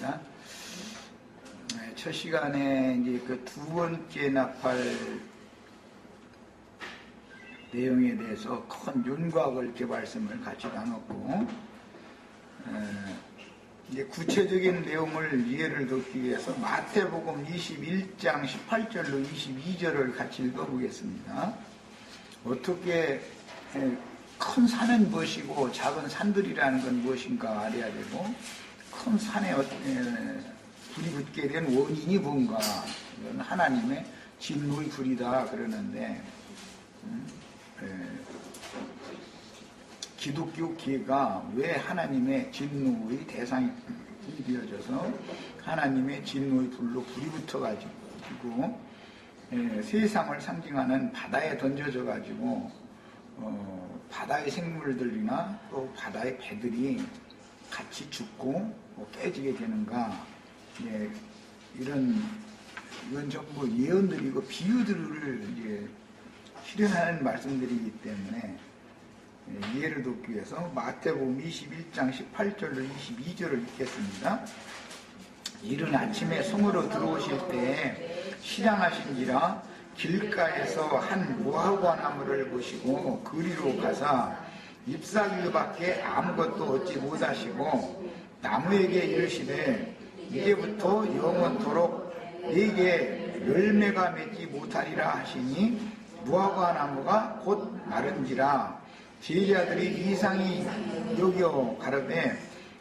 하겠습니다. 첫 시간에 이제 그 두 번째 나팔 내용에 대해서 큰 윤곽을 이렇게 말씀을 같이 나눴고, 이제 구체적인 내용을 이해를 돕기 위해서 마태복음 21장 18절로 22절을 같이 읽어보겠습니다. 어떻게 큰 산은 무엇이고 작은 산들이라는 건 무엇인가 알아야 되고, 큰 산에 불이 붙게 된 원인이 뭔가, 이건 하나님의 진노의 불이다 그러는데, 기독교계가 왜 하나님의 진노의 대상이 되어져서 하나님의 진노의 불로 불이 붙어가지고 세상을 상징하는 바다에 던져져가지고 바다의 생물들이나 또 바다의 배들이 같이 죽고 깨지게 되는가, 이건 전부 예언들이고 비유들을 이제 실현하는 말씀들이기 때문에 이해를 돕기 위해서 마태복음 21장 18절로 22절을 읽겠습니다. 이른 아침에 성으로 들어오실 때에 시장하신지라 길가에서 한 무화과 나무를 보시고 그리로 가사 잎사귀밖에 아무것도 얻지 못하시고 나무에게 이르시되 이제부터 영원토록 네게 열매가 맺지 못하리라 하시니 무화과 나무가 곧 마른지라. 제자들이 이상히 여겨 가르되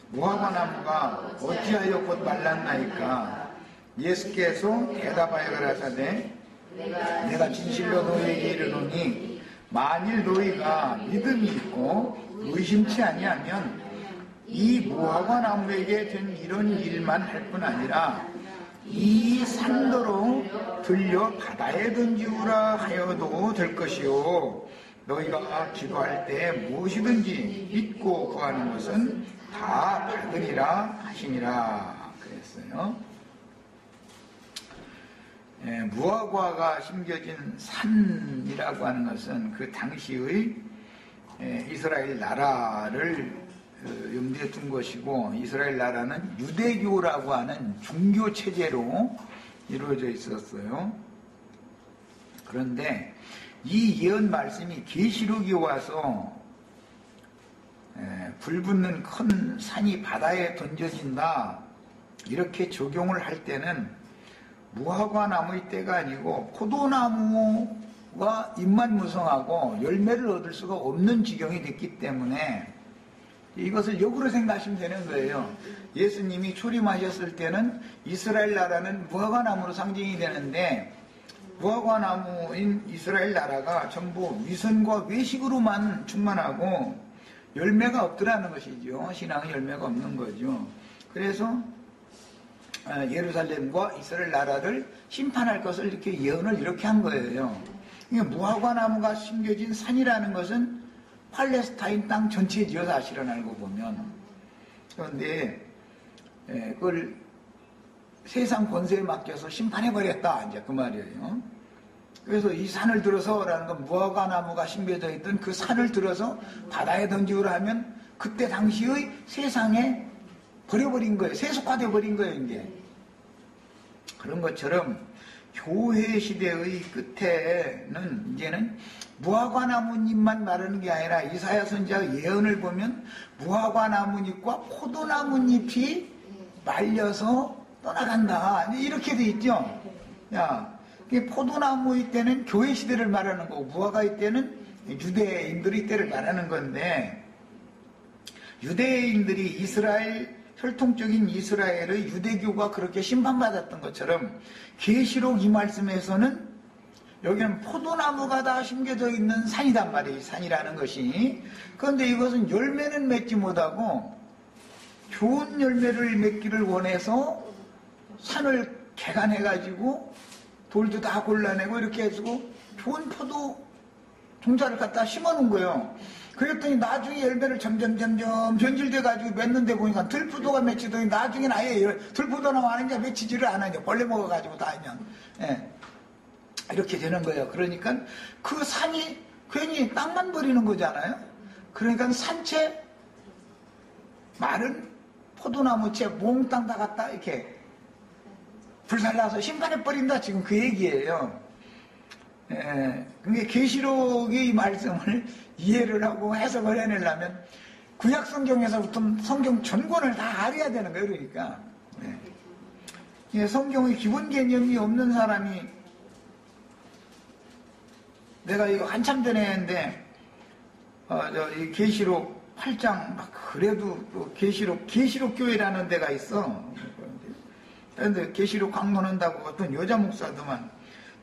무화과 나무가 어찌하여 곧 말랐나이까. 예수께서 대답하여 가라사대 내가 진실로 너희에게 이르노니 만일 너희가 믿음이 있고 의심치 아니하면 이 무화과 나무에게 된 이런 일만 할 뿐 아니라 이 산더러 들려 바다에 던지우라 하여도 될 것이요 너희가 기도할 때 무엇이든지 믿고 구하는 것은 다 받으리라 하시니라 그랬어요. 무화과가 심겨진 산이라고 하는 것은 그 당시의 이스라엘 나라를 염두에 둔 것이고, 이스라엘 나라는 유대교라고 하는 종교 체제로 이루어져 있었어요. 그런데 이 예언 말씀이 계시록에 와서 불 붙는 큰 산이 바다에 던져진다 이렇게 적용을 할 때는 무화과 나무의 때가 아니고 포도나무가 잎만 무성하고 열매를 얻을 수가 없는 지경이 됐기 때문에 이것을 역으로 생각하시면 되는 거예요. 예수님이 초림하셨을 때는 이스라엘 나라는 무화과 나무로 상징이 되는데 무화과 나무인 이스라엘 나라가 전부 위선과 외식으로만 충만하고 열매가 없더라는 것이죠. 신앙의 열매가 없는 거죠. 그래서 예루살렘과 이스라엘 나라를 심판할 것을 이렇게 예언을 이렇게 한 거예요. 무화과 나무가 심겨진 산이라는 것은 팔레스타인 땅 전체지요, 사실은 알고 보면. 그런데 그걸 세상 권세에 맡겨서 심판해버렸다, 이제 그 말이에요. 그래서 이 산을 들어서라는 건 무화과 나무가 심겨져 있던 그 산을 들어서 바다에 던지우라 하면 그때 당시의 세상에 버려버린 거예요. 세속화되어 버린 거예요, 이제. 그런 것처럼 교회 시대의 끝에는 이제는 무화과 나뭇잎만 마르는 게 아니라 이사야 선지자의 예언을 보면 무화과 나뭇잎과 포도나뭇잎이 말려서 떠나간다. 이렇게 돼 있죠. 야, 포도나무의 때는 교회 시대를 말하는 거고 무화과의 때는 유대인들의 때를 말하는 건데, 유대인들이 이스라엘 혈통적인 이스라엘의 유대교가 그렇게 심판받았던 것처럼 계시록 이 말씀에서는 여기는 포도나무가 다 심겨져 있는 산이단 말이에요. 산이라는 것이. 그런데 이것은 열매는 맺지 못하고 좋은 열매를 맺기를 원해서 산을 개간해가지고 돌도 다 골라내고 이렇게 해주고 좋은 포도 종자를 갖다 심어놓은 거예요. 그랬더니 나중에 열매를 점점 변질돼가지고 맺는데 보니까 들포도가 맺히더니 나중엔 아예 들포도나무 아니냐 맺히지를 않아요. 벌레 먹어가지고 다 그냥. 이렇게 되는 거예요. 그러니까 그 산이 괜히 땅만 버리는 거잖아요. 그러니까 산채 마른 포도나무채 몽땅 다 갖다 이렇게 불살라서 심판해버린다. 지금 그 얘기예요. 그게 계시록의 말씀을 이해를 하고 해석을 해내려면 구약 성경에서부터 성경 전권을 다 알아야 되는 거예요. 그러니까 성경의 기본 개념이 없는 사람이 내가 이거 한참 전에 했는데 이 계시록 8장 그래도 계시록 교회라는 데가 있어. 그런데 계시록 강론한다고 어떤 여자 목사들만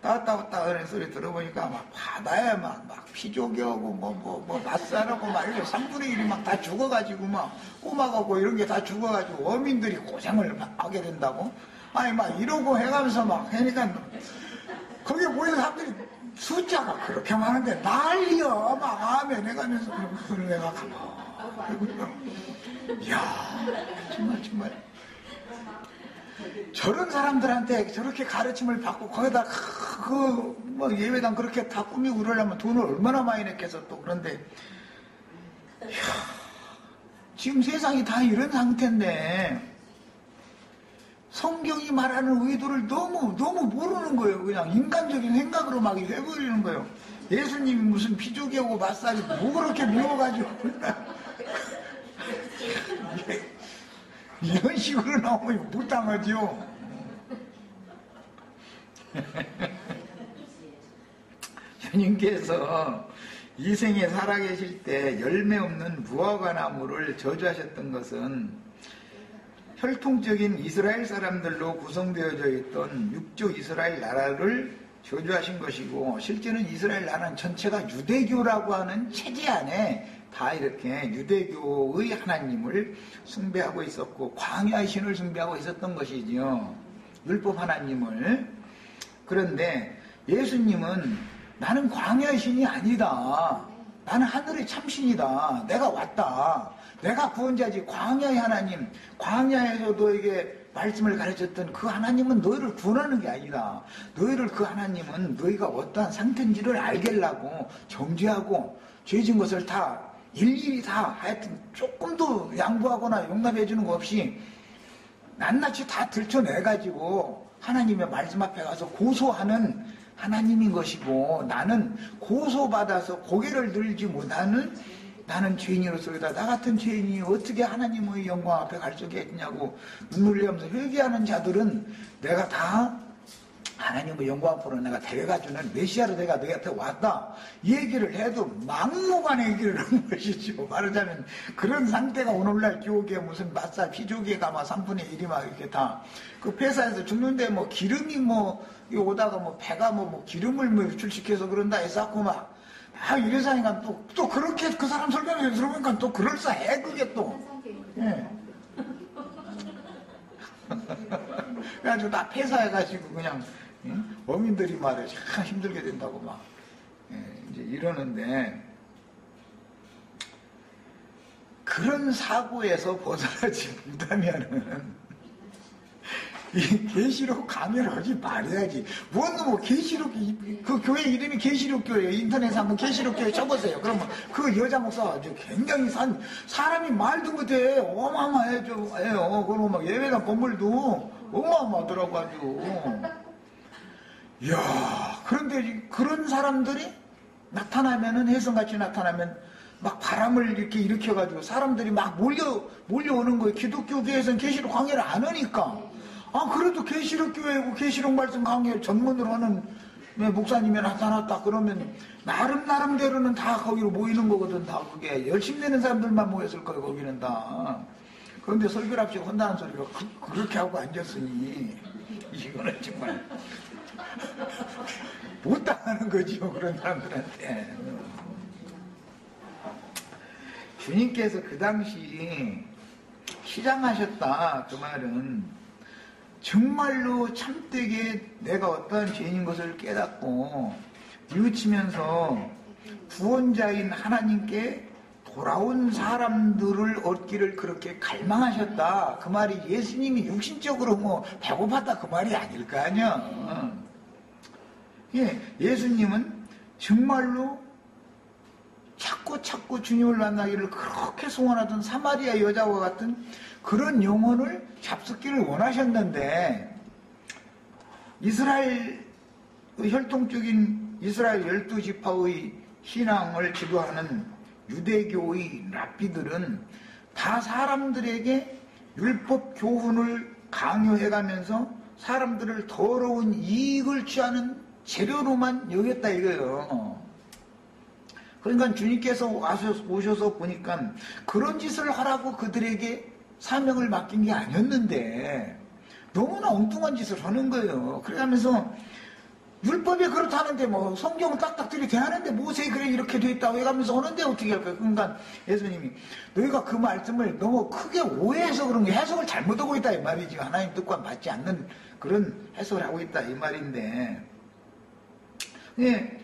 따왔다 하는 소리 들어보니까 막 바다에 막 피조개하고 뭐 낫사라고 막 이렇게 3분의 1이 막 다 죽어가지고 막 꼬막하고 이런 게 다 죽어가지고 어민들이 고생을 막 하게 된다고. 아니 막 이러고 해가면서 막 하니까 거기에 모인 사람들이 숫자가 그렇게 많은데 난리야. 막 아멘 해가면서 그걸 내가 이야 정말 저런 사람들한테 저렇게 가르침을 받고 거기다 뭐 예배당 그렇게 다 꾸미고 그러려면 돈을 얼마나 많이 냈겠어. 또 그런데 이야, 지금 세상이 다 이런 상태인데 성경이 말하는 의도를 너무 모르는 거예요. 그냥 인간적인 생각으로 막 해버리는 거예요. 예수님이 무슨 피조개하고 맛살이 뭐 그렇게 미워가지고 이런 식으로 나오면 못 당하죠. 주님께서 이 생에 살아계실 때 열매 없는 무화과 나무를 저주하셨던 것은 혈통적인 이스라엘 사람들로 구성되어져 있던 육조 이스라엘 나라를 저주하신 것이고, 실제는 이스라엘 나라는 전체가 유대교라고 하는 체제 안에 다 이렇게 유대교의 하나님을 숭배하고 있었고 광야의 신을 숭배하고 있었던 것이지요. 율법 하나님을. 그런데 예수님은 나는 광야의 신이 아니다. 나는 하늘의 참신이다. 내가 왔다. 내가 구원자지. 광야의 하나님, 광야에서 너에게 말씀을 가르쳤던 그 하나님은 너희를 구원하는 게 아니다. 너희를 그 하나님은 너희가 어떠한 상태인지를 알겠라고 정죄하고 죄진 것을 다 일일이 다 하여튼 조금도 양보하거나 용납해 주는 거 없이 낱낱이 다 들춰내가지고 하나님의 말씀 앞에 가서 고소하는 하나님인 것이고, 나는 고소받아서 고개를 들지 못하는 나는 죄인으로서이다. 나 같은 죄인이 어떻게 하나님의 영광 앞에 갈 수가 있냐고 눈물 흘리면서 회개하는 자들은 내가 다 하나님의 영광 앞으로 내가 데려가주는 메시아로 내가 너희 앞에 왔다. 이 얘기를 해도 막무가내 얘기를 하는 것이죠. 말하자면 그런 상태가 오늘날 교계 무슨 맛살 피조개가 막 3분의 1이 막 이렇게 다 그 폐사에서 죽는데 뭐 기름이 뭐 오다가 뭐 배가 뭐 기름을 뭐 유출시켜서 그런다 해서 막 이래서 하니까 또 그렇게 그 사람 설명을 들어보니까 또 그럴싸해 그게 또. 예. 그래가지고 다 폐사해가지고 그냥 어민들이 말해 참 힘들게 된다고 막 이제 이러는데, 그런 사고에서 벗어나지 못하면은 이 계시록 강의를 하지 말아야지. 뭐 계시록 그 교회 이름이 계시록 교회예요. 인터넷에 한번 계시록 교회 쳐보세요. 그러면 그 여자 목사가 아주 굉장히 사람이 말도 못해 어마어마해요. 그리고 막 예배당 건물도 어마어마하더라고 아주. 이야, 그런데 그런 사람들이 나타나면은 혜성같이 나타나면 막 바람을 이렇게 일으켜가지고 사람들이 막 몰려오는 거예요. 기독교계에서는 계시록 강의를 안 하니까. 그래도 계시록 교회고 계시록 말씀 강의를 전문으로 하는 목사님이 나타났다 그러면 나름대로는 다 거기로 모이는 거거든. 다 그게 열심히 내는 사람들만 모였을 거예요. 거기는 다. 그런데 설교랍시고 혼나는 소리로 그렇게 하고 앉았으니 이거는 정말 못 당하는 거지요. 그런 사람들한테. 주님께서 그 당시 시장하셨다 그 말은 정말로 참되게 내가 어떠한 죄인인 것을 깨닫고 뉘우치면서 구원자인 하나님께 돌아온 사람들을 얻기를 그렇게 갈망하셨다. 그 말이 예수님이 육신적으로 뭐 배고팠다 그 말이 아닐 거 아니야. 예수님은 정말로 자꾸 찾고 주님을 만나기를 그렇게 소원하던 사마리아 여자와 같은 그런 영혼을 잡숫기를 원하셨는데, 이스라엘 혈통적인 이스라엘 12지파의 신앙을 지도하는 유대교의 랍비들은 다 사람들에게 율법 교훈을 강요해가면서 사람들을 더러운 이익을 취하는 재료로만 여겼다 이거예요. 그러니까 주님께서 오셔서 보니까 그런 짓을 하라고 그들에게 사명을 맡긴 게 아니었는데 너무나 엉뚱한 짓을 하는 거예요. 그래가면서 율법이 그렇다는데 뭐 성경은 딱딱 들이대하는데 모세에 그래 이렇게 돼 있다고 해가면서 하는데 어떻게 할까요? 그러니까 예수님이 너희가 그 말씀을 너무 크게 오해해서 그런 게 해석을 잘못하고 있다 이 말이지. 하나님 뜻과 맞지 않는 그런 해석을 하고 있다 이 말인데, 예,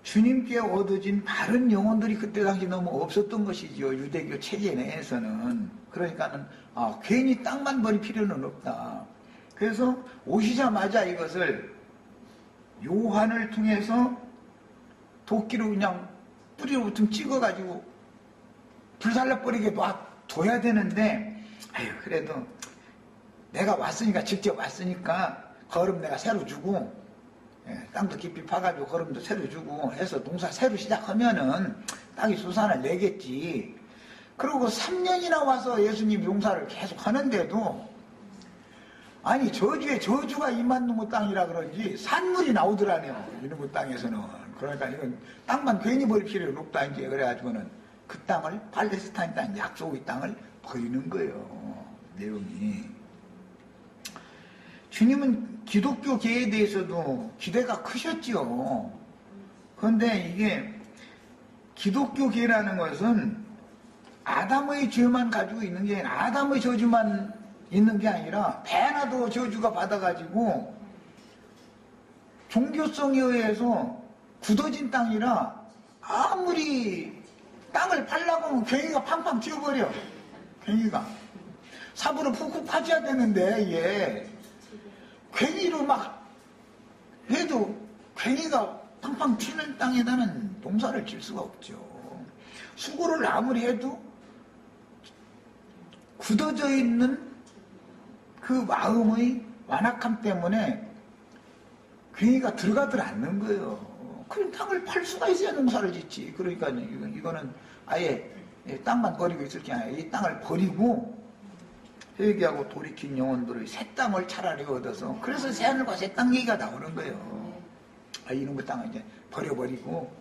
주님께 얻어진 바른 영혼들이 그때 당시 너무 없었던 것이죠. 유대교 체제 내에서는. 그러니까는 괜히 땅만 버릴 필요는 없다. 그래서 오시자마자 이것을 요한을 통해서 도끼로 그냥 뿌리로부터 찍어가지고 불살라버리게 놔둬야 되는데, 아유 그래도 내가 왔으니까, 직접 왔으니까 거름 내가 새로 주고, 땅도 깊이 파가지고 거름도 새로 주고 해서 농사 새로 시작하면은 땅이 수산을 내겠지. 그리고 3년이나 와서 예수님 용사를 계속 하는데도, 아니 저주에 저주가 임한 놈의 땅이라 그런지 산물이 나오더라네요. 이놈의 땅에서는. 그러니까 이건 땅만 괜히 버릴 필요는 없다 이제. 그래가지고는 그 땅을, 팔레스타인 땅, 약속의 땅을 버리는 거예요. 내용이. 주님은 기독교계에 대해서도 기대가 크셨죠. 그런데 이게 기독교계라는 것은 아담의 죄만 가지고 있는 게 아니라, 아담의 저주만 있는 게 아니라 배나도 저주가 받아가지고 종교성에 의해서 굳어진 땅이라 아무리 땅을 팔라고 하면 괭이가 팡팡 튀어버려. 괭이가 삽으로 푹푹 파줘야 되는데 이게 괭이로 막 해도 괭이가 팡팡 튀는 땅에다는 농사를 질 수가 없죠. 수고를 아무리 해도 굳어져 있는 그 마음의 완악함 때문에 괭이가 들어가들 않는 거예요. 그럼 땅을 팔 수가 있어야 농사를 짓지. 그러니까 이거는 아예 땅만 버리고 있을 게 아니라 이 땅을 버리고 회개하고 돌이킨 영혼들의 새 땅을 차라리 얻어서, 그래서 새하늘과 새 땅 얘기가 나오는 거예요. 이놈의 땅을 이제 버려버리고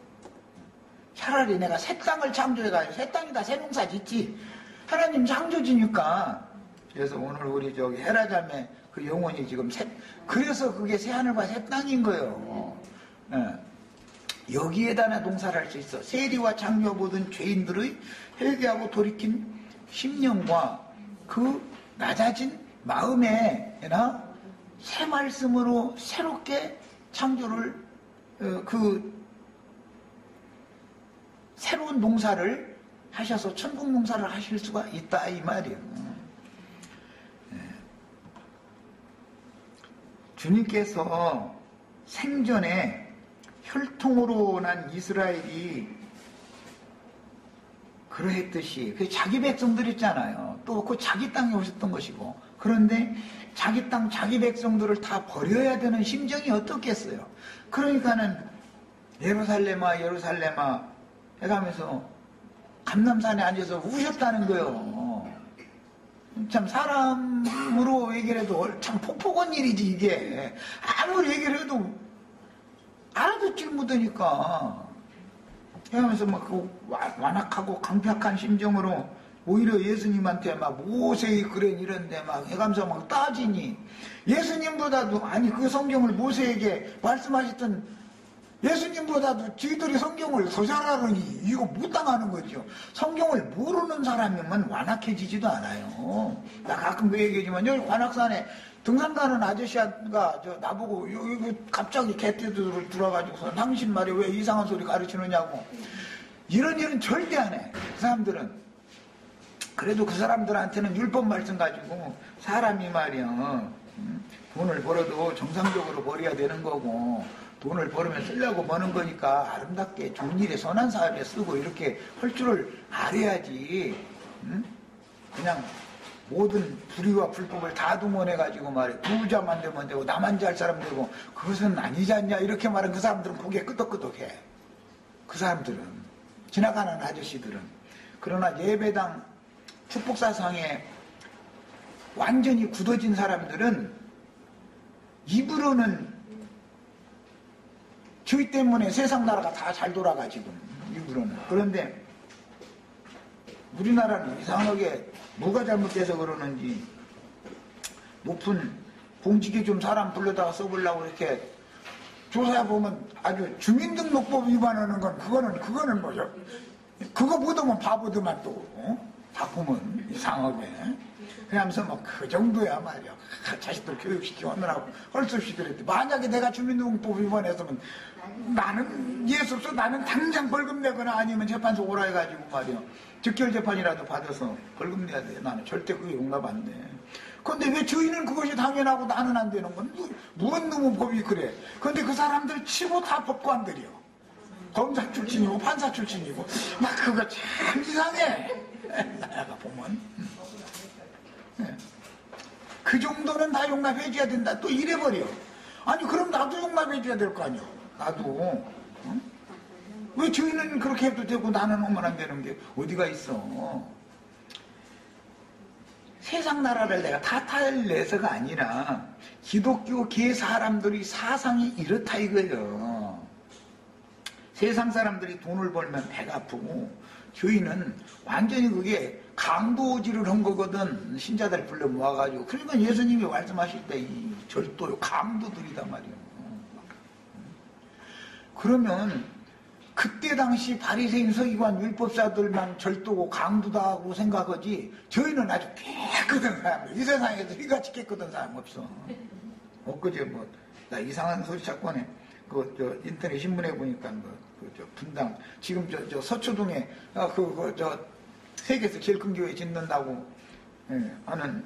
차라리 내가 새 땅을 창조해가지고 새 땅이다 새 농사 짓지. 하나님 창조주니까. 그래서 오늘 우리 저기 헤라자매 그 영혼이 지금 그래서 그게 새하늘과 새 땅인 거예요. 여기에다 농사를 할 수 있어. 세리와 장녀 모든 죄인들의 회개하고 돌이킨 심령과 그 낮아진 마음에나 새 말씀으로 새롭게 창조를 그 새로운 농사를 하셔서 천국 농사를 하실 수가 있다 이 말이에요. 주님께서 생전에 혈통으로 난 이스라엘이 그러했듯이 그 자기 백성들 있잖아요. 또 그 자기 땅에 오셨던 것이고, 그런데 자기 땅 자기 백성들을 다 버려야 되는 심정이 어떻겠어요. 그러니까는 예루살렘아 예루살렘아 해가면서 감람산에 앉아서 우셨다는 거예요. 참 사람으로 얘기를 해도 참 폭폭한 일이지 이게. 아무리 얘기를 해도 알아듣질 못하니까 하면서 막 그 완악하고 강팍한 심정으로 오히려 예수님한테 막 모세의 글엔 이런데 막 해가면서 막 따지니, 예수님보다도, 아니 그 성경을 모세에게 말씀하셨던 예수님보다도 저희들이 성경을 더 잘 알으니 이거 못 당하는 거죠. 성경을 모르는 사람이면 완악해지지도 않아요. 나 가끔 그 얘기하지만 여기 관악산에 등산 가는 아저씨가 나보고 여기 갑자기 개떼들을 들어가지고 당신 말이 왜 이상한 소리 가르치느냐고. 이런 일은 절대 안 해. 그 사람들은. 그래도 그 사람들한테는 율법 말씀 가지고 사람이 말이야 돈을 벌어도 정상적으로 벌어야 되는 거고, 돈을 벌으면 쓰려고 버는 거니까 아름답게 좋은 일에 선한 사업에 쓰고 이렇게 할 줄을 알아야지. 그냥 모든 불의와 불법을 다 동원해가지고 말이야, 부자만 되면 되고 나만 잘 사람 되고 그것은 아니지 않냐 이렇게 말하는 그 사람들은 보기에 끄덕끄덕해. 그 사람들은, 지나가는 아저씨들은. 그러나 예배당 축복사상에 완전히 굳어진 사람들은 입으로는 저희 때문에 세상 나라가 다 잘 돌아가 지금, 입으로는. 그런데 우리나라는 이상하게 뭐가 잘못돼서 그러는지 높은 공직에 좀 사람 불러다가 써보려고 이렇게 조사해보면 아주 주민등록법 위반하는 건 그거는 뭐죠? 그거 보더만 바보더만 또 다 보면 이상하게 그러면서 뭐 그 정도야 말이야. 자식들 교육시키고 하느라고 할 수 없이 그랬대. 만약에 내가 주민등록법 위반했으면 나는 예수 없어 나는 당장 벌금 내거나 아니면 재판소 오라 해가지고 말이야 즉결재판이라도 받아서 벌금 내야 돼. 나는 절대 그게 용납 안 돼. 근데 왜 저희는 그것이 당연하고 나는 안 되는 건 무슨 놈의 법이 그래. 근데 그 사람들 치고 다 법관들이요. 검사 출신이고 판사 출신이고 막 그거 참 이상해. 나야가 보면 그 정도는 다 용납해줘야 된다. 또 이래버려. 아니 그럼 나도 용납해줘야 될 거 아니야. 나도. 왜 저희는 그렇게 해도 되고 나는 오면 안 되는 게 어디가 있어. 세상 나라를 내가 탓할래서가 아니라 기독교계 사람들이 사상이 이렇다 이거예요. 세상 사람들이 돈을 벌면 배가 아프고 저희는 완전히 그게 강도질을 한 거거든. 신자들 불러 모아가지고. 그러니까 예수님이 말씀하실 때 이 절도요 강도들이단 말이에요. 그러면 그때 당시 바리새인 서기관 율법사들만 절도고 강도다고 생각하지 저희는 아주 깨끗한 사람들. 이 세상에서 이같이 깨끗한 사람 없어. 엊그제 뭐 나 이상한 소리 찾고네. 그 인터넷 신문에 보니까 분당 지금 저 서초동에 세계에서 제일 큰 교회 짓는다고 하는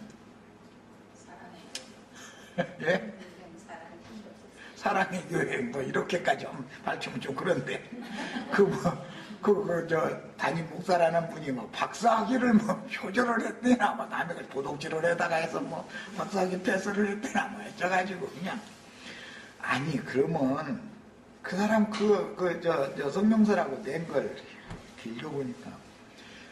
예? 사랑의 교회 뭐 이렇게까지 밝히면 좀 그런데 담임 목사라는 분이 뭐 박사학위를 뭐 표절을 했대나 뭐 남의 도둑질을 해다가 해서 뭐 박사학위 패스를 했대나 뭐 해줘가지고 그냥 아니 그러면 그 사람 저 성명서라고 낸 걸 읽어보니까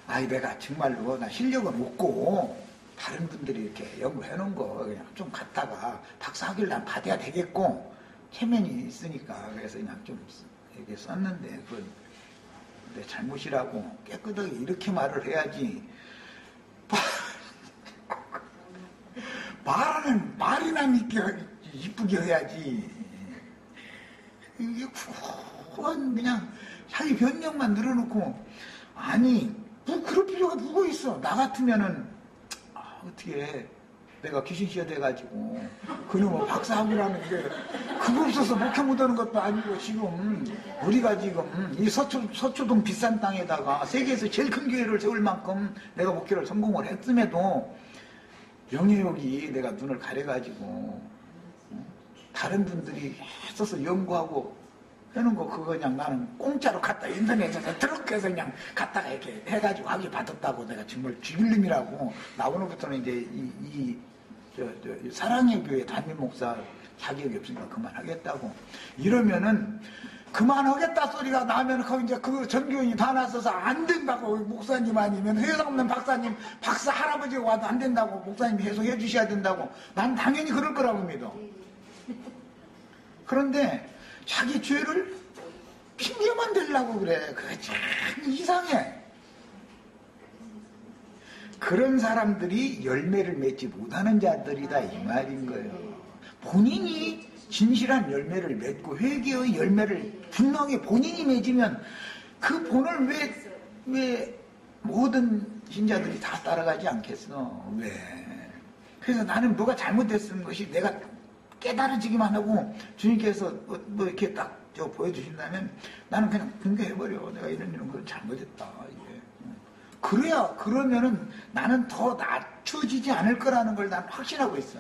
아이 내가 정말로 나 실력은 없고 다른 분들이 이렇게 연구해 놓은 거 그냥 좀 갖다가 박사학위를 난 받아야 되겠고 체면이 있으니까 그래서 그냥 좀 이렇게 썼는데 그건 내 잘못이라고 깨끗하게 이렇게 말을 해야지. 말이나 믿게 이쁘게 해야지. 이게 그냥 자기 변명만 늘어놓고 아니 뭐 그럴 필요가 누구 있어. 나 같으면은 어떻게 내가 귀신씨가 돼가지고 그놈의 박사학위라는 게 그거 없어서 목회 못하는 것도 아니고 지금 우리가 지금 이 서초동 비싼 땅에다가 세계에서 제일 큰 교회를 세울 만큼 내가 목회를 성공을 했음에도 영역이 내가 눈을 가려가지고 다른 분들이 써서 연구하고 해놓은 거 그거 그냥 나는 공짜로 갖다 인터넷에서 트럭해서 그냥 갖다가 이렇게 해가지고 학위 받았다고 내가 정말 죽일 놈이라고 나오는부터는 이제 이 사랑의 교회 담임 목사 자격이 없으니까 그만하겠다고 이러면은 그만하겠다 소리가 나면 거기 이제 그 전교인이 다 나서서 안 된다고 목사님 아니면 회사 없는 박사님 박사 할아버지가 와도 안 된다고 목사님이 해석해 주셔야 된다고 난 당연히 그럴 거라고 믿어. 그런데 자기 죄를 핑계만 대려고 그래. 그게 참 이상해. 그런 사람들이 열매를 맺지 못하는 자들이다 이 말인 거예요. 본인이 진실한 열매를 맺고 회개의 열매를 분명히 본인이 맺으면 그 본을 왜 모든 신자들이 다 따라가지 않겠어. 왜? 그래서 나는 뭐가 잘못됐은 것이 내가 깨달아지기만 하고 주님께서 뭐 이렇게 딱 보여주신다면 나는 그냥 공개해버려. 내가 이런 걸 잘못했다. 이게. 그러면은 나는 더 낮춰지지 않을 거라는 걸 난 확신하고 있어.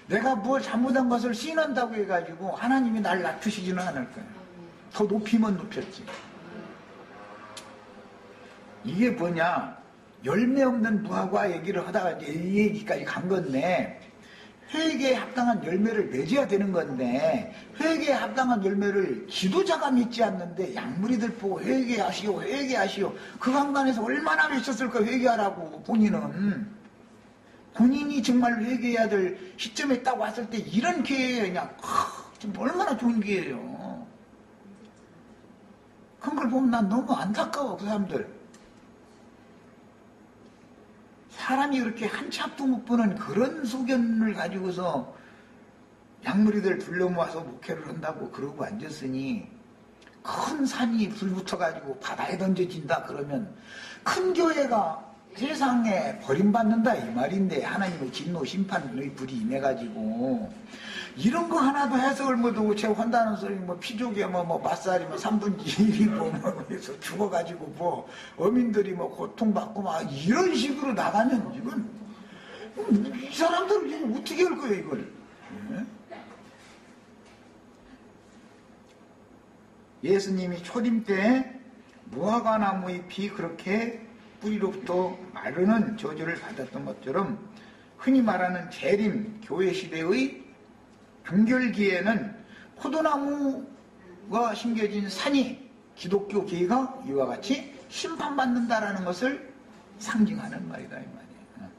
내가 뭘 잘못한 것을 시인한다고 해가지고 하나님이 날 낮추시지는 않을 거예요. 더 높이면 높였지. 이게 뭐냐, 열매 없는 무화과 얘기를 하다가 이제 이 얘기까지 간 건데, 회개에 합당한 열매를 맺어야 되는 건데, 회개에 합당한 열매를 지도자가 맺지 않는데 양무리들 보고 회개하시오 회개하시오, 그 강단에서 얼마나 외쳤을까 회개하라고. 본인이 정말 회개해야 될 시점에 딱 왔을 때 이런 기회에 그냥 지금 얼마나 좋은 기회예요. 그런 걸 보면 난 너무 안타까워. 그 사람들, 사람이 그렇게 한치 앞도 못 보는 그런 소견을 가지고서 양무리들 둘러 모아서 목회를 한다고 그러고 앉았으니, 큰 산이 불 붙어가지고 바다에 던져진다 그러면 큰 교회가 세상에 버림받는다 이 말인데, 하나님의 진노 심판의 불이 임해가지고 이런 거 하나도 해석을 못하고 제한다는 소리, 뭐 피조개 뭐 맛살이 뭐 3분의 1이 뭐 해서 죽어가지고 뭐 어민들이 뭐 고통받고 막 이런 식으로 나가면 이건 이 사람들은 지금 어떻게 할 거예요 이걸? 예수님이 초림 때 무화과 나무의 피 그렇게 뿌리로부터 마르는 저주를 받았던 것처럼, 흔히 말하는 재림 교회 시대의 종결기에는 포도나무가 심겨진 산이, 기독교 계가 이와 같이 심판받는다라는 것을 상징하는 말이다 이 말이에요.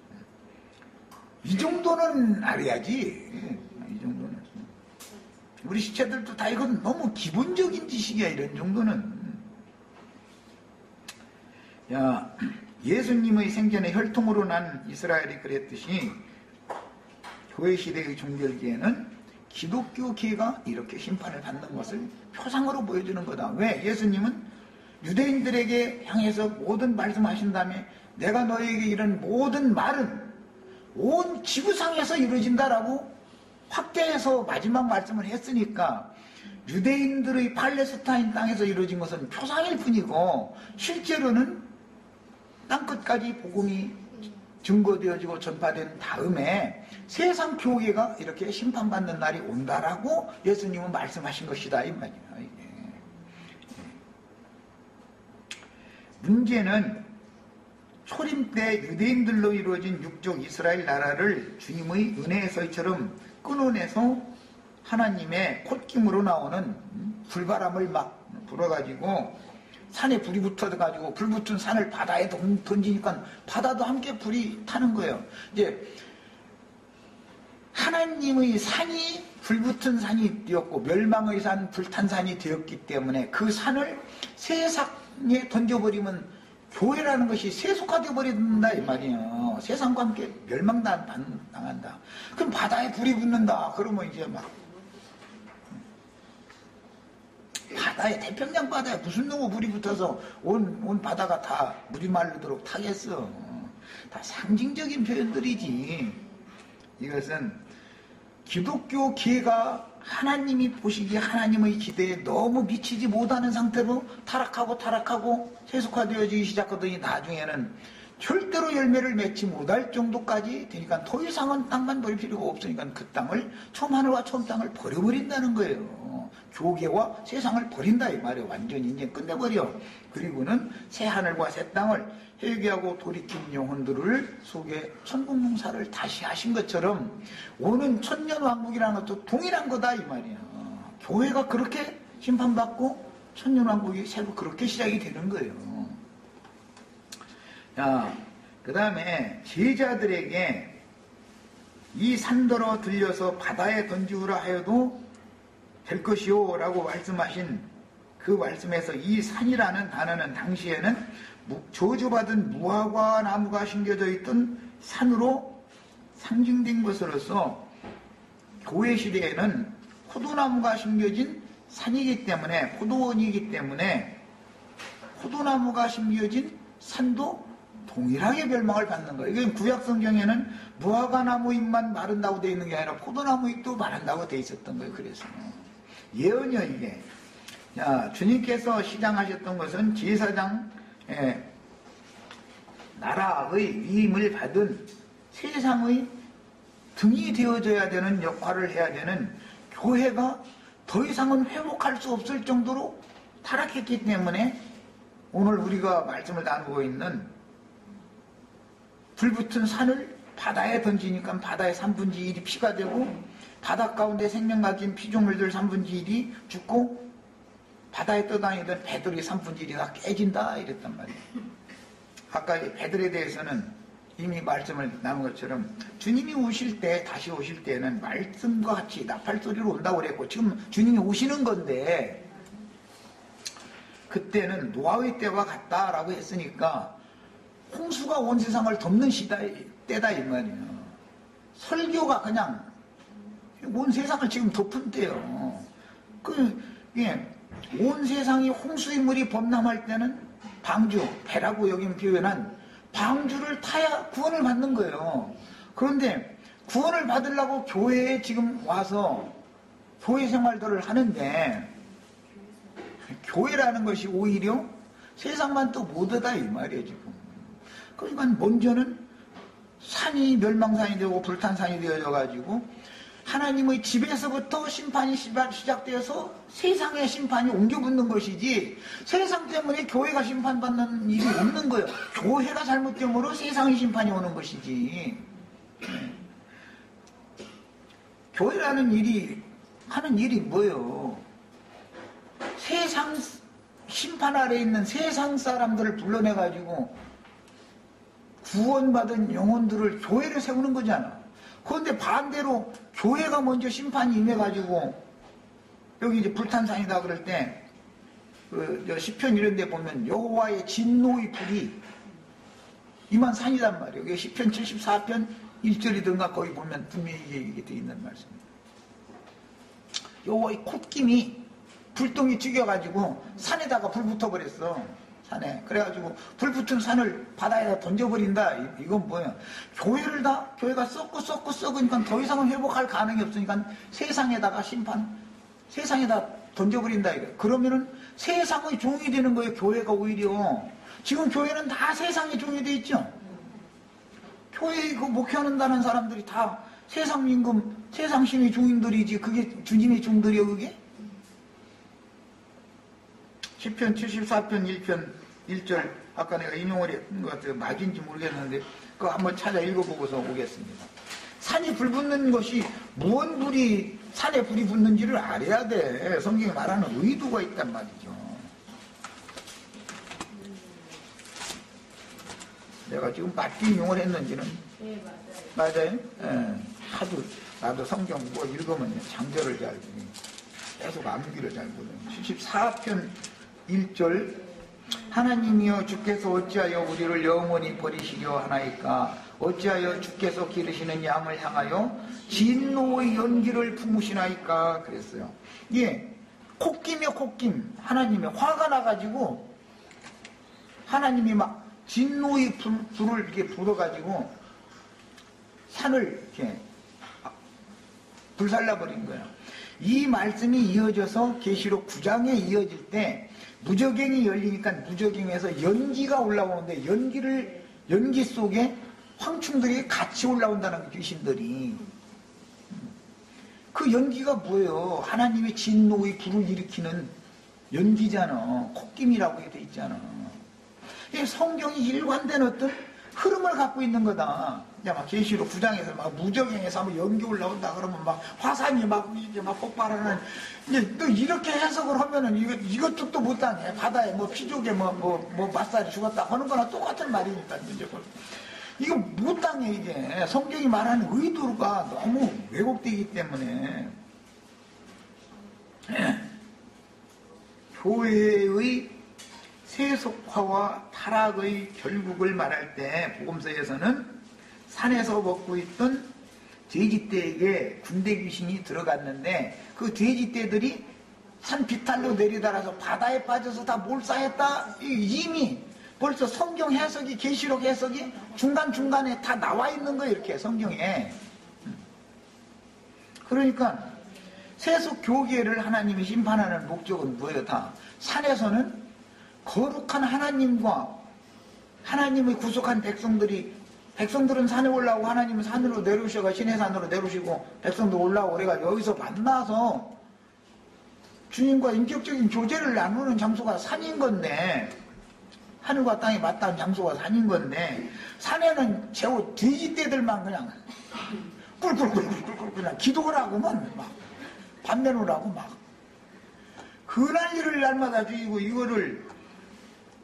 이 정도는 알아야지. 이 정도는. 우리 시체들도 다 이건 너무 기본적인 지식이야. 이런 정도는. 야, 예수님의 생전에 혈통으로 난 이스라엘이 그랬듯이 교회 시대의 종결기에는 기독교 계가 이렇게 심판을 받는 것을 표상으로 보여주는 거다. 왜? 예수님은 유대인들에게 향해서 모든 말씀하신 다음에 내가 너에게 이런 모든 말은 온 지구상에서 이루어진다라고 확대해서 마지막 말씀을 했으니까, 유대인들의 팔레스타인 땅에서 이루어진 것은 표상일 뿐이고 실제로는 땅끝까지 복음이 증거되어지고 전파된 다음에 세상 교회가 이렇게 심판받는 날이 온다라고 예수님은 말씀하신 것이다 이 말이야. 이게. 문제는 초림 때 유대인들로 이루어진 육족 이스라엘 나라를 주님의 은혜의 서희처럼 끊어내서 하나님의 콧김으로 나오는 불바람을 막 불어가지고 산에 불이 붙어가지고 불 붙은 산을 바다에 던지니까 바다도 함께 불이 타는 거예요. 이제 하나님의 산이 불붙은 산이 되었고 멸망의 산, 불탄 산이 되었기 때문에 그 산을 세상에 던져버리면 교회라는 것이 세속화되어 버린다 이 말이에요. 세상과 함께 멸망당한다. 그럼 바다에 불이 붙는다. 그러면 이제 막 바다에, 태평양 바다에 무슨 놈의 불이 붙어서 온 바다가 다 물이 마르도록 타겠어. 다 상징적인 표현들이지. 이것은 기독교 계가 하나님이 보시기에 하나님의 기대에 너무 미치지 못하는 상태로 타락하고 세속화되어지기 시작하더니 나중에는 절대로 열매를 맺지 못할 정도까지 되니까 더 이상은 땅만 버릴 필요가 없으니까 그 땅을, 처음 하늘과 처음 땅을 버려버린다는 거예요. 교계와 세상을 버린다 이 말이에요. 완전히 이제 끝내버려. 그리고는 새 하늘과 새 땅을 회개하고 돌이킨 영혼들을 속에 천국농사를 다시 하신 것처럼 오는 천년왕국이라는 것도 동일한 거다 이 말이에요. 교회가 그렇게 심판받고 천년왕국이 새로 그렇게 시작이 되는 거예요. 그 다음에 제자들에게 이 산더러 들려서 바다에 던지우라 하여도 될 것이요 라고 말씀하신 그 말씀에서 이 산이라는 단어는 당시에는 저주받은 무화과 나무가 심겨져 있던 산으로 상징된 것으로서 교회 시대에는 포도나무가 심겨진 산이기 때문에, 포도원이기 때문에 포도나무가 심겨진 산도 동일하게 멸망을 받는 거예요. 이건 구약 성경에는 무화과 나무 잎만 마른다고 되어 있는 게 아니라 포도나무 잎도 마른다고 되어 있었던 거예요. 그래서 예언이요 이게. 자, 주님께서 시장하셨던 것은 제사장 나라의 위임을 받은 세상의 등이 되어줘야 되는 역할을 해야 되는 교회가 더 이상은 회복할 수 없을 정도로 타락했기 때문에 오늘 우리가 말씀을 나누고 있는 불붙은 산을 바다에 던지니까 바다의 3분의 1이 피가 되고 바다 가운데 생명 가진 피조물들 3분의 1이 죽고 바다에 떠다니던 배들이 3분의 1이 다 깨진다 이랬단 말이에요. 아까 배들에 대해서는 이미 말씀을 나눈 것처럼 주님이 오실 때, 다시 오실 때는 말씀과 같이 나팔소리로 온다고 그랬고 지금 주님이 오시는 건데 그때는 노아의 때와 같다라고 했으니까 홍수가 온 세상을 덮는 때다 이 말이에요. 설교가 그냥 온 세상을 지금 덮은 때요. 온 세상이 홍수의 물이 범람할 때는 방주, 배라고 여긴 표현한 방주를 타야 구원을 받는 거예요. 그런데 구원을 받으려고 교회에 지금 와서 교회 생활들을 하는데 교회라는 것이 오히려 세상만 또 못하다 이 말이에요 지금. 그러니까 먼저는 산이 멸망산이 되고 불탄산이 되어져 가지고 하나님의 집에서부터 심판이 시작되어서 세상의 심판이 옮겨붙는 것이지 세상 때문에 교회가 심판받는 일이 없는 거예요. 교회가 잘못됨으로 세상의 심판이 오는 것이지. 교회라는 일이 하는 일이 뭐예요? 세상 심판 아래 있는 세상 사람들을 불러내가지고 구원받은 영혼들을 교회를 세우는 거잖아. 그런데 반대로 교회가 먼저 심판이 임해가지고 여기 이제 불탄산이다 그럴 때 시편 이런 데 보면 여호와의 진노의 불이 임한 산이단 말이에요. 여기 시편 74편 1절이든가 거기 보면 분명히 이게 돼 있는 말씀입니다. 여호와의 콧김이 불똥이 튀겨가지고 산에다가 불 붙어버렸어. 산에. 그래가지고 불 붙은 산을 바다에다 던져버린다. 이건 뭐야? 교회가 썩으니까 더 이상은 회복할 가능이 없으니까 세상에다가 세상에다 던져버린다. 그러면은 세상의 종이 되는 거예요. 교회가 오히려. 지금 교회는 다 세상의 종이 돼 있죠. 교회 목회하는다는 사람들이 다 세상 임금, 세상 신의 종인들이지. 그게 주님의 종들이요, 그게? 시편 74편 1편 1절 아까 내가 인용을 했던 것 같아요. 맞은지 모르겠는데 그거 한번 찾아 읽어보고서 오겠습니다. 산이 불 붙는 것이 무언 불이 산에 불이 붙는지를 알아야 돼. 성경에 말하는 의도가 있단 말이죠. 내가 지금 맞게 인용을 했는지는 네, 맞아요. 맞아요? 예. 하도 나도 성경 뭐 읽으면 장절을 잘 계속 암기를 잘 보거든요. 74편 1절 하나님이여 주께서 어찌하여 우리를 영원히 버리시려 하나이까 어찌하여 주께서 기르시는 양을 향하여 진노의 연기를 품으시나이까 그랬어요. 예, 콧김이요 콧김. 하나님이 화가 나가지고 하나님이 막 진노의 불을 이렇게 불어가지고 산을 이렇게 불살라버린 거예요. 이 말씀이 이어져서 계시록 9장에 이어질 때 무저갱이 열리니까 무저갱에서 연기가 올라오는데 연기 속에 황충들이 같이 올라온다는 귀신들이. 그 연기가 뭐예요? 하나님의 진노의 불을 일으키는 연기잖아. 콧김이라고 돼 있잖아. 성경이 일관된 어떤 흐름을 갖고 있는 거다. 이제 막 계시록 9장에서 막 무저갱에서 한번 연기 올라온다 그러면 막 화산이 막 이제 막 폭발하는. 이제 또 이렇게 해석을 하면은 이것도 또 못하네. 바다에 뭐 피족에 뭐 맞살이 죽었다 하는 거나 똑같은 말이니까 이제 이거 못당해 이게. 성경이 말하는 의도가 너무 왜곡되기 때문에 교회의 세속화와 타락의 결국을 말할 때 복음서에서는 산에서 먹고 있던 돼지떼에게 군대 귀신이 들어갔는데 그 돼지떼들이 산 비탈로 내리달아서 바다에 빠져서 다 몰사했다. 이미 벌써 성경 해석이 계시록 해석이 중간중간에 다 나와 있는 거예요. 이렇게 성경에. 그러니까 세속 교계를 하나님이 심판하는 목적은 뭐예요? 다 산에서는 거룩한 하나님과 하나님의 구속한 백성들이 백성들은 산에 올라오고 하나님은 산으로 내려오셔가 시내산으로 내려오시고 백성들 올라오고 그래가지고 여기서 만나서 주님과 인격적인 교제를 나누는 장소가 산인 건데, 하늘과 땅이 맞닿은 장소가 산인 건데, 산에는 제호 돼지떼들만 그냥 꿀꿀꿀꿀꿀 그냥 기도를 하고만 막 밥 내놓으라고 막 그 난리를 날마다 죽이고, 이거를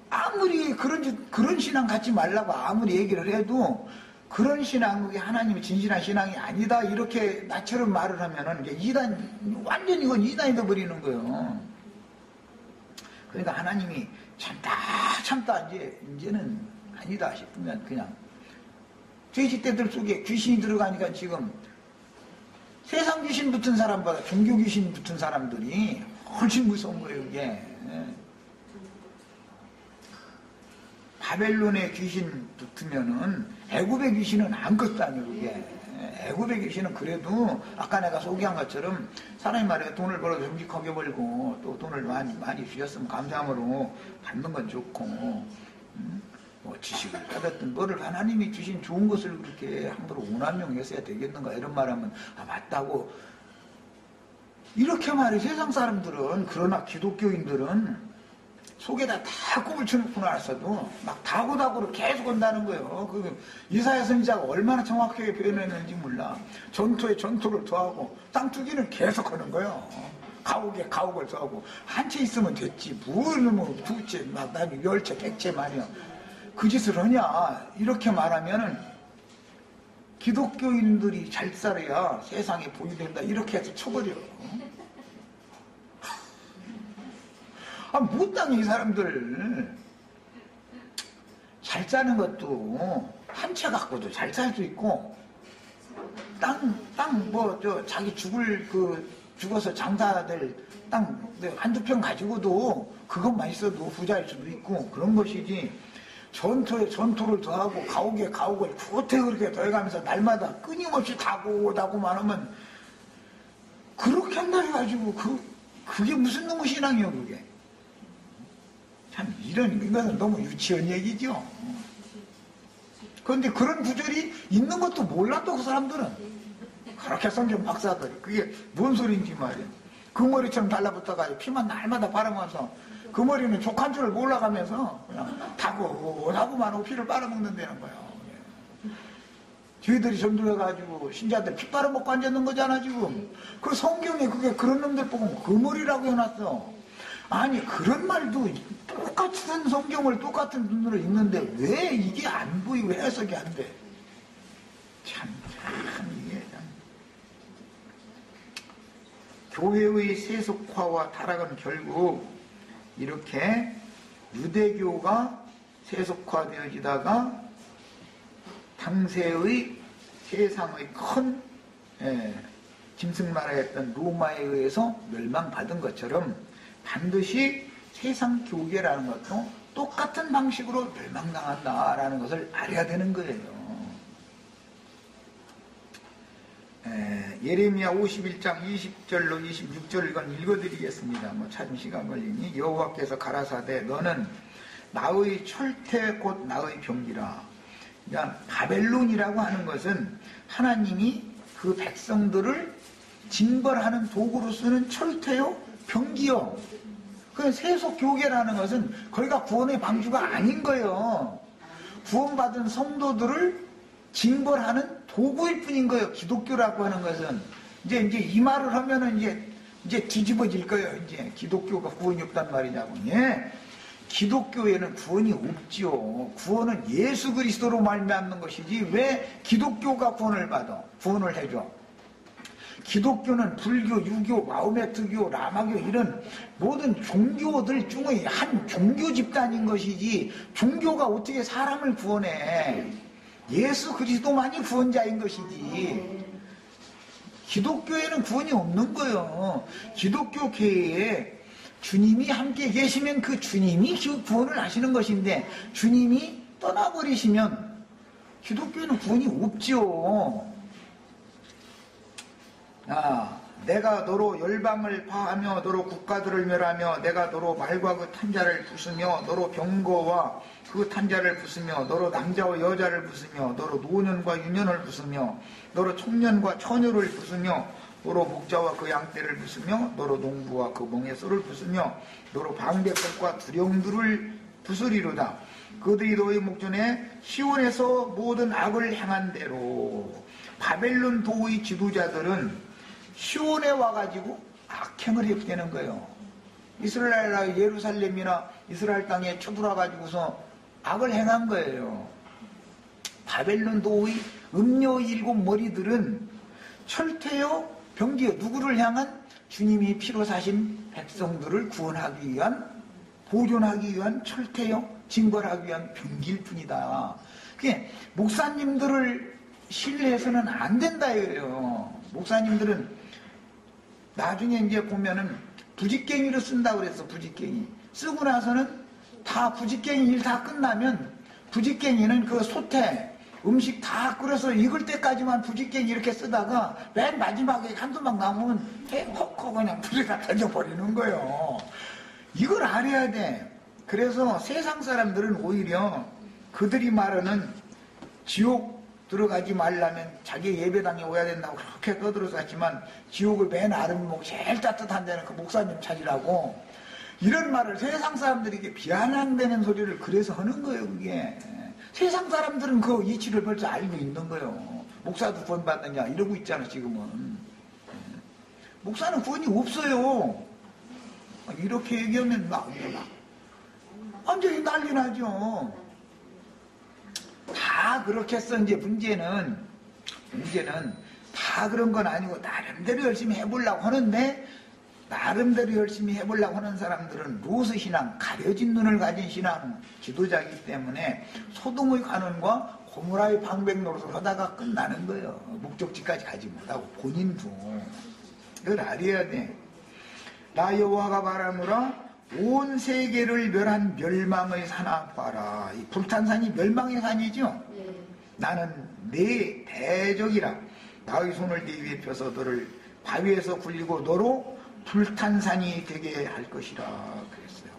아무리 그런 신앙 갖지 말라고 아무리 얘기를 해도 그런 신앙이 하나님의 진실한 신앙이 아니다 이렇게 나처럼 말을 하면은 이제 이단, 완전 이건 이단이 돼버리는 거예요. 그러니까 하나님이 참다 이제는 아니다 싶으면 그냥 돼지떼들 속에 귀신이 들어가니까 지금 세상 귀신 붙은 사람보다 종교 귀신 붙은 사람들이 훨씬 무서운 거예요, 이게. 바벨론의 귀신 붙으면은 애굽의 귀신은 아무것도 아니에요, 그게. 애굽의 귀신은 그래도 아까 내가 소개한 것처럼 사람이 말해 돈을 벌어도 정직하게 벌고 또 돈을 많이 주셨으면 감사함으로 받는 건 좋고, 뭐 지식을 받았든 뭐를 하나님이 주신 좋은 것을 그렇게 함부로 오남용했어야 되겠는가 이런 말하면 맞다고 이렇게 말해. 세상 사람들은, 그러나 기독교인들은 속에다 다 꿈을 쳐놓고 나서도 막 다고다고로 계속 온다는 거예요. 이사야 선지자가 얼마나 정확하게 표현했는지 몰라. 전토에 전토를 더하고 땅투기는 계속 하는 거예요. 가옥에 가옥을 더하고 한 채 있으면 됐지 뭘 뭐 두 채, 막 나중에 10채 100채 말이야. 그 짓을 하냐 이렇게 말하면은 기독교인들이 잘 살아야 세상에 복이 된다 이렇게 해서 쳐버려. 못당해. 이 사람들 잘 사는 것도 한 채 갖고도 잘 살 수 있고, 땅 뭐 자기 죽어서 장사될 땅 한두 평 가지고도 그것만 있어도 부자일 수도 있고 그런 것이지, 전토에 전토를 더하고 가옥에 가옥을 그렇게 더해가면서 날마다 끊임없이 다고만 하면 그렇게 한다 해가지고 그게 무슨 놈의 신앙이요 그게. 참 이건 너무 유치한 얘기죠. 그런데 그런 구절이 있는 것도 몰랐다고 사람들은. 그렇게 성경 박사들이 그게 뭔 소리인지 말이야. 그 머리처럼 달라붙어가지고 피만 날마다 바르면서 그 머리는 족한 줄을 몰라가면서 그냥 다고만 하고 피를 빨아먹는다는 거예요. 저희들이 전도해가지고 신자들 피 빨아먹고 앉았는 거잖아 지금. 그 성경에 그게 그런 놈들 보고 그 머리라고 해놨어. 아니 그런 말도 똑같은 성경을 똑같은 눈으로 읽는데 왜 이게 안 보이고 해석이 안 돼? 참 이게 참. 교회의 세속화와 타락은 결국 이렇게 유대교가 세속화되어지다가 당세의 세상의 큰 짐승나라였던 로마에 의해서 멸망받은 것처럼 반드시 세상 교계라는 것도 똑같은 방식으로 멸망당한다라는 것을 알아야 되는 거예요. 예레미야 51장 20절로 26절 이건 읽어드리겠습니다. 뭐 찾은 시간 걸리니 여호와께서 가라사대 너는 나의 철퇴 곧 나의 병기라. 그러니까 바벨론이라고 하는 것은 하나님이 그 백성들을 징벌하는 도구로 쓰는 철퇴요 병기요. 그 세속교계라는 것은 거기가 구원의 방주가 아닌 거예요. 구원받은 성도들을 징벌하는 도구일 뿐인 거예요. 기독교라고 하는 것은. 이제 이 말을 하면은 이제 뒤집어질 거예요. 이제 기독교가 구원이 없단 말이냐고. 예. 기독교에는 구원이 없지요. 구원은 예수 그리스도로 말미암는 것이지 왜 기독교가 구원을 해줘. 기독교는 불교, 유교, 마호메트교, 라마교 이런 모든 종교들 중의 한 종교 집단인 것이지 종교가 어떻게 사람을 구원해. 예수 그리스도만이 구원자인 것이지 기독교에는 구원이 없는 거예요. 기독교 계에 주님이 함께 계시면 그 주님이 구원을 하시는 것인데 주님이 떠나버리시면 기독교에는 구원이 없죠. 내가 너로 열방을 파하며 너로 국가들을 멸하며 내가 너로 말과 그 탄자를 부수며 너로 병거와 그 탄자를 부수며 너로 남자와 여자를 부수며 너로 노년과 유년을 부수며 너로 청년과 처녀를 부수며 너로 목자와 그 양떼를 부수며 너로 농부와 그 멍에 소를 부수며 너로 방백들과 두령들을 부수리로다. 그들이 너희 목전에 시온에서 모든 악을 행한 대로. 바벨론 도의 지도자들은 시온에 와가지고 악행을 했게 되는 거예요. 이스라엘 예루살렘이나 이스라엘 땅에 쳐들어가지고서 악을 행한 거예요. 바벨론 도의 음녀 일곱 머리들은 철퇴요 병기요 누구를 향한? 주님이 피로 사신 백성들을 구원하기 위한, 보존하기 위한 철퇴요 징벌하기 위한 병기일 뿐이다. 그게 목사님들을 신뢰해서는 안 된다 이거예요. 목사님들은 나중에 이제 보면은 부직갱이로 쓴다고 그랬어. 부직갱이 쓰고 나서는 다 부직갱이 일 다 끝나면 부직갱이는 그 소태 음식 다 끓여서 익을 때까지만 부직갱이 이렇게 쓰다가 맨 마지막에 한두 막 남으면 헉헉 그냥 불에다 던져버리는 거예요. 이걸 알아야 돼. 그래서 세상 사람들은 오히려 그들이 말하는 지옥 들어가지 말라면 자기 예배당에 오야 된다고 그렇게 떠들어서 지만 지옥을 맨 아랫목 제일 따뜻한 데는 그 목사님 찾으라고 이런 말을 세상 사람들에게 비아냥대는 소리를 그래서 하는 거예요. 그게 세상 사람들은 그 이치를 벌써 알고 있는 거예요. 목사도 구원 받느냐 이러고 있잖아 지금은. 목사는 구원이 없어요. 이렇게 얘기하면 막 완전히 난리 나죠. 다 그렇게 해서 이제 문제는 다 그런 건 아니고 나름대로 열심히 해보려고 하는데 나름대로 열심히 해보려고 하는 사람들은 로스 신앙, 가려진 눈을 가진 신앙 지도자이기 때문에 소돔의 간원과 고모라의 방백 노릇을 하다가 끝나는 거예요. 목적지까지 가지 못하고 본인도. 이걸 알아야 돼. 나 여호와가 말하노라 온 세계를 멸한 멸망의 산아 봐라. 이 불탄산이 멸망의 산이죠. 나는 내 대적이라 나의 손을 네 위에 펴서 너를 바위에서 굴리고 너로 불탄산이 되게 할 것이라 그랬어요.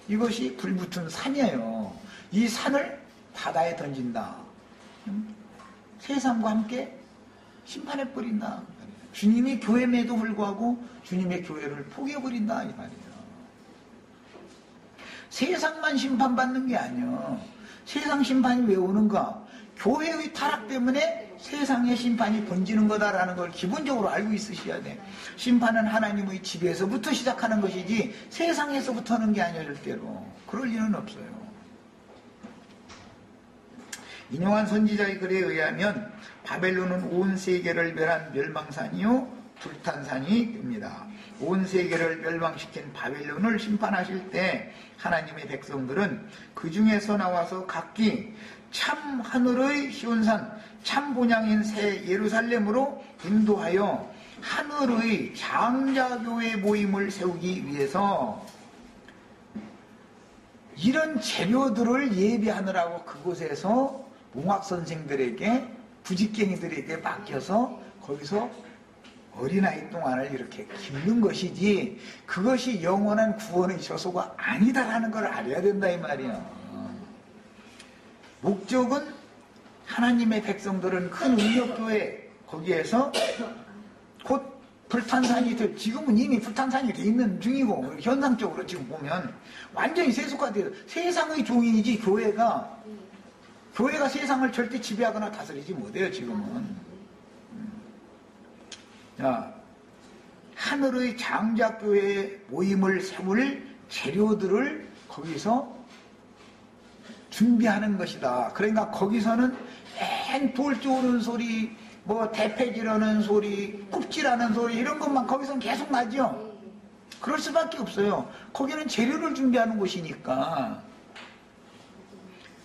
이것이 불붙은 산이에요. 이 산을 바다에 던진다. 세상과 함께 심판해버린다. 주님의 교회임에도 불구하고 주님의 교회를 포기해버린다 이 말이에요. 세상만 심판받는 게 아니야. 세상 심판이 왜 오는가? 교회의 타락 때문에 세상의 심판이 번지는 거다라는 걸 기본적으로 알고 있으셔야 돼. 심판은 하나님의 집에서부터 시작하는 것이지 세상에서부터 하는 게 아니야 절대로. 그럴 리는 없어요. 인용한 선지자의 글에 의하면 바벨론은 온 세계를 멸한 멸망산이요 불탄산이 됩니다. 온 세계를 멸망시킨 바벨론을 심판하실 때 하나님의 백성들은 그 중에서 나와서 각기 참 하늘의 시온산, 참 본향인 새 예루살렘으로 인도하여 하늘의 장자교회 모임을 세우기 위해서 이런 재료들을 예비하느라고 그곳에서 몽학선생들에게 부직갱이들에게 맡겨서 거기서 어린아이 동안을 이렇게 기르는 것이지 그것이 영원한 구원의 저소가 아니다라는 걸 알아야 된다 이 말이야. 목적은 하나님의 백성들은 큰 은력교회 거기에서 곧 불탄산이 될, 지금은 이미 불탄산이 돼 있는 중이고 현상적으로 지금 보면 완전히 세속화돼서 세상의 종이지 교회가 세상을 절대 지배하거나 다스리지 못해요 지금은. 자, 하늘의 장자교회 모임을 세울 재료들을 거기서 준비하는 것이다. 그러니까 거기서는 맨 돌 쪼는 소리, 뭐 대패질하는 소리, 굽질하는 소리 이런 것만 거기서는 계속 나죠. 그럴 수밖에 없어요. 거기는 재료를 준비하는 곳이니까.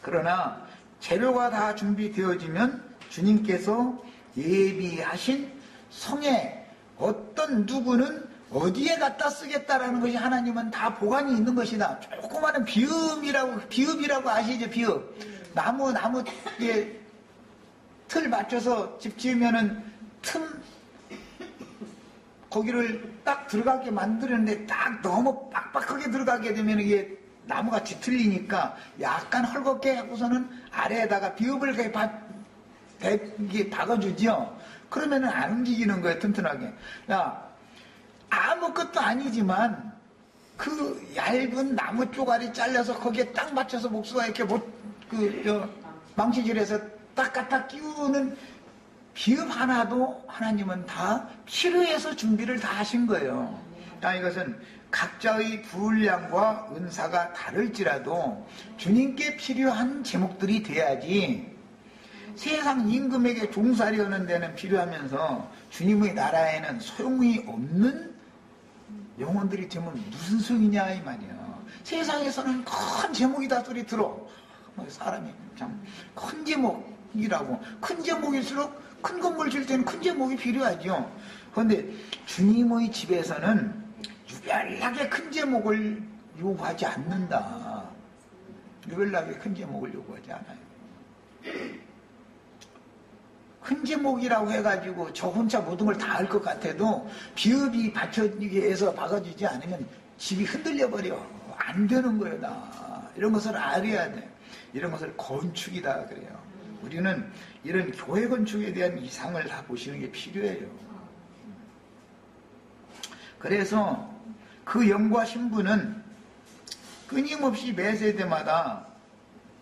그러나 재료가 다 준비되어지면 주님께서 예비하신 성에 어떤 누구는 어디에 갖다 쓰겠다라는 것이 하나님은 다 보관이 있는 것이다. 조그마한 비읍이라고 아시죠? 비읍. 나무에 틀 맞춰서 집 지으면은 거기를 딱 들어가게 만드는데 딱 너무 빡빡하게 들어가게 되면 이게 나무가 뒤틀리니까 약간 헐겁게 하고서는 아래에다가 비읍을 이게 박아주죠. 그러면은 안 움직이는 거예요, 튼튼하게. 야, 아무것도 아니지만 그 얇은 나무 쪼가리 잘라서 거기에 딱 맞춰서 목수가 이렇게 망치질해서 딱 갖다 끼우는 비읍 하나도 하나님은 다 필요해서 준비를 다 하신 거예요. 이것은 각자의 분량과 은사가 다를지라도 주님께 필요한 제목들이 돼야지 세상 임금에게 종살이하는 데는 필요하면서 주님의 나라에는 소용이 없는 영혼들이 되면 무슨 소용이냐 이 말이야. 세상에서는 큰 제목이다 소리 들어. 사람이 참 큰 제목이라고. 큰 제목일수록 큰 건물 질 때는 큰 제목이 필요하죠. 그런데 주님의 집에서는 유별나게 큰 제목을 요구하지 않는다. 유별나게 큰 제목을 요구하지 않아요. 큰 제목이라고 해가지고 저 혼자 모든 걸 다 할 것 같아도 비읍이 받쳐지게 해서 박아주지 않으면 집이 흔들려 버려. 안 되는 거예요, 다. 이런 것을 알아야 돼. 이런 것을 건축이다 그래요. 우리는 이런 교회 건축에 대한 이상을 다 보시는 게 필요해요. 그래서 그 영과 신부는 끊임없이 매 세대마다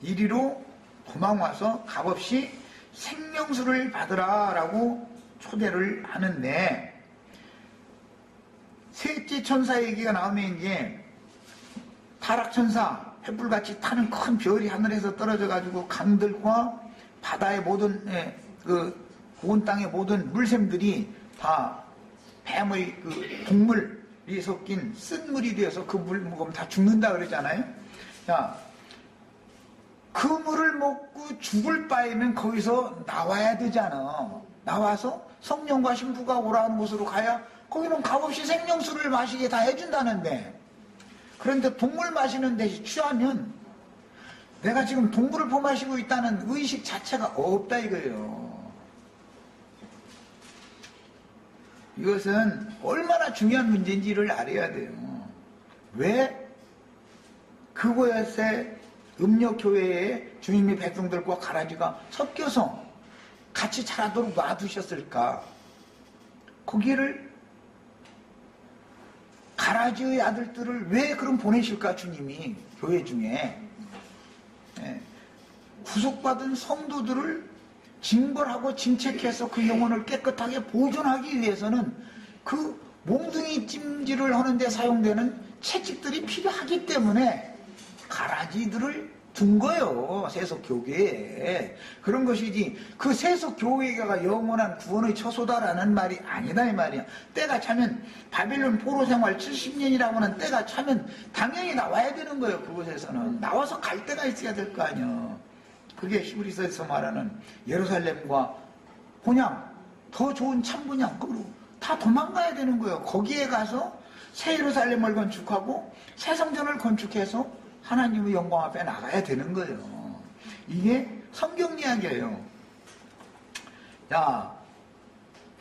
이리로 도망와서 값없이 생명수를 받으라 라고 초대를 하는데, 셋째 천사 얘기가 나오면 이제 타락천사, 횃불같이 타는 큰 별이 하늘에서 떨어져가지고 강들과 바다의 모든 온 땅의 모든 물샘들이 다 뱀의 동물이 섞인 쓴물이 되어서 그 물 먹으면 다 죽는다 그러잖아요. 자, 그 물을 먹고 죽을 바에는 거기서 나와야 되잖아. 나와서 성령과 신부가 오라는 곳으로 가야 거기는 값없이 생명수를 마시게 다 해준다는데, 그런데 동물 마시는 데 취하면 내가 지금 동물을 포마시고 있다는 의식 자체가 없다 이거예요. 이것은 얼마나 중요한 문제인지를 알아야 돼요. 왜 그곳에 음력교회에 주님의 백성들과 가라지가 섞여서 같이 자라도록 놔두셨을까? 거기를 가라지의 아들들을 왜 그럼 보내실까 주님이 교회 중에. 구속받은 성도들을 징벌하고 징책해서 그 영혼을 깨끗하게 보존하기 위해서는 그 몽둥이 찜질을 하는데 사용되는 채찍들이 필요하기 때문에 가라지들을 둔 거예요. 세속교계에. 그런 것이지 그 세속교회가 영원한 구원의 처소다라는 말이 아니다 이 말이야. 때가 차면 바빌론 포로 생활 70년이라고 하는 때가 차면 당연히 나와야 되는 거예요. 그곳에서는 나와서 갈 때가 있어야 될 거 아니야. 그게 히브리서에서 말하는 예루살렘과 혼양, 더 좋은 참분양으로 다 도망가야 되는 거예요. 거기에 가서 새 예루살렘을 건축하고 새 성전을 건축해서 하나님의 영광 앞에 나가야 되는 거예요. 이게 성경 이야기예요. 야,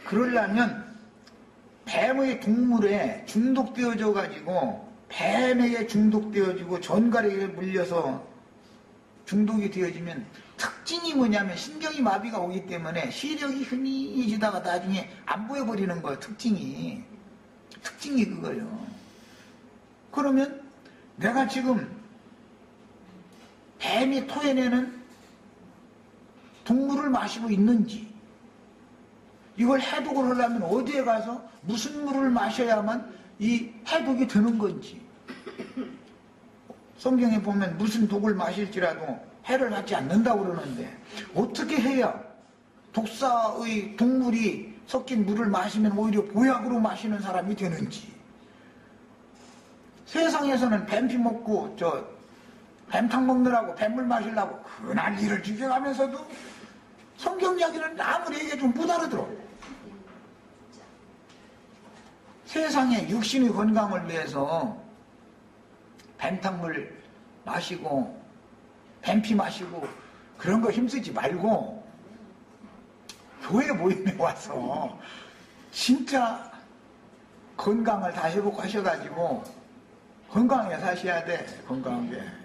그러려면 뱀의 동물에 중독되어져 가지고 뱀에게 중독되어지고 전갈에게 물려서 중독이 되어지면 특징이 뭐냐면 신경이 마비가 오기 때문에 시력이 흐미지다가 나중에 안 보여버리는 거예요. 특징이 그거예요. 그러면 내가 지금 뱀이 토해내는 동물을 마시고 있는지, 이걸 해독을 하려면 어디에 가서 무슨 물을 마셔야만 이 해독이 되는 건지, 성경에 보면 무슨 독을 마실지라도 해를 받지 않는다고 그러는데 어떻게 해야 독사의 동물이 섞인 물을 마시면 오히려 보약으로 마시는 사람이 되는지. 세상에서는 뱀피 먹고 뱀탕 먹느라고 뱀물 마시려고 그날 일을 지켜가면서도 성경 이야기는 아무리 얘기해도 못 알아들어. 세상의 육신의 건강을 위해서 뱀탕물 마시고 뱀피 마시고 그런 거 힘쓰지 말고 교회 모임에 와서 진짜 건강을 다시 회복하셔가지고 건강하게 사셔야 돼. 건강하게.